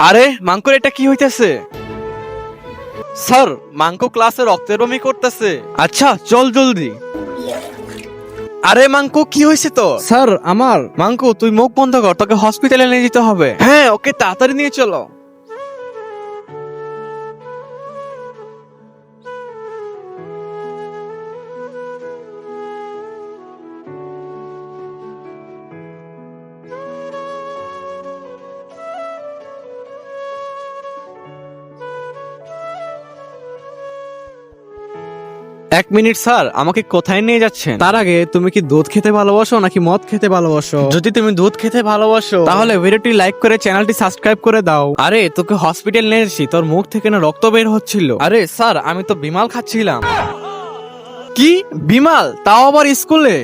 আরে মাঙ্কুর এটা কি হইতেছে? স্যার, মাঙ্কু ক্লাসে রক্তের বমি করতেছে। আচ্ছা চল জলদি। আরে মাঙ্কু কি হয়েছে তো? স্যার আমার মাঙ্কু তুই মুখ বন্ধ কর, তোকে হসপিটালে নিয়ে যেতে হবে। হ্যাঁ ওকে তাড়াতাড়ি নিয়ে চলো। এক মিনিট স্যার, আমাকে কোথায় নিয়ে যাচ্ছেন? তার আগে তুমি কি দুধ খেতে ভালোবাসো নাকি মদ খেতে ভালোবাসো? যদি তুমি দুধ খেতে ভালোবাসো তাহলে ভিডিওটি লাইক করে চ্যানেলটি সাবস্ক্রাইব করে দাও। আরে তোকে হসপিটাল নিয়ে এসেছি, তোর মুখ থেকে না রক্ত বের হচ্ছিল। আরে স্যার আমি তো বিমাল খাচ্ছিলাম। কি বিমাল? তাও আবার স্কুলে?